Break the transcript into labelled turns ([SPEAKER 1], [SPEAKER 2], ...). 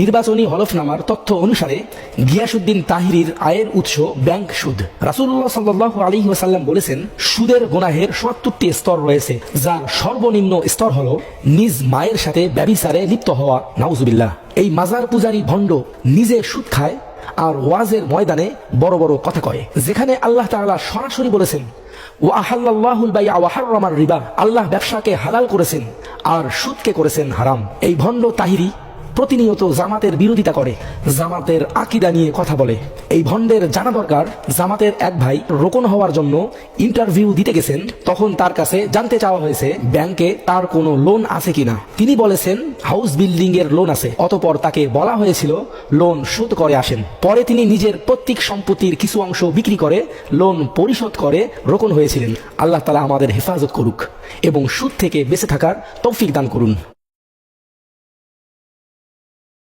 [SPEAKER 1] নির্বাচনী হলফনামার তথ্য অনুসারে গিয়াসউদ্দিন তাহিরির আয়ের উৎস ব্যাংক সুদ। রাসূলুল্লাহ সাল্লাল্লাহু আলাইহি ওয়াসাল্লাম বলেছেন, সুদের গুনাহের ৭৭টি স্তর রয়েছে, যার সর্বনিম্ন স্তর হলো নিজ মায়ের সাথে ব্যভিচারে লিপ্ত হওয়া। নাউজুবিল্লাহ। এই মাজার পূজারী ভণ্ড নিজে সুদ খায় আর ওয়াজের ময়দানে বড় বড় কথা কয়, যেখানে আল্লাহ তাআলা সরাসরি বলেছেন ওয়া আহাল্লাল্লাহুল বাই'a ওয়া হাররামার রিবা, আল্লাহ ব্যবসাকে হালাল করেছেন আর সুদকে করেছেন হারাম। এই ভণ্ড তাহিরি প্রতিনিয়ত জামাতের বিরোধিতা করে, জামাতের আকীদা নিয়ে কথা বলে। এই ভণ্ডের জানা দরকার, জামাতের এক ভাই রোকন হওয়ার জন্য ইন্টারভিউ দিতে গেছেন, তখন তার কাছে জানতে চাওয়া হয়েছে ব্যাংকে তার কোনো লোন আছে কিনা। তিনি বলেছেন হাউস বিল্ডিং এর লোন আছে। অতঃপর তাকে বলা হয়েছিল লোন শোধ করে আসেন। পরে তিনি নিজের প্রত্যেক সম্পত্তির কিছু অংশ বিক্রি করে লোন পরিশোধ করে রোকন হয়েছিলেন। আল্লাহ তাআলা আমাদের হেফাজত করুক এবং সুদ থেকে বেঁচে থাকার তৌফিক দান করুন।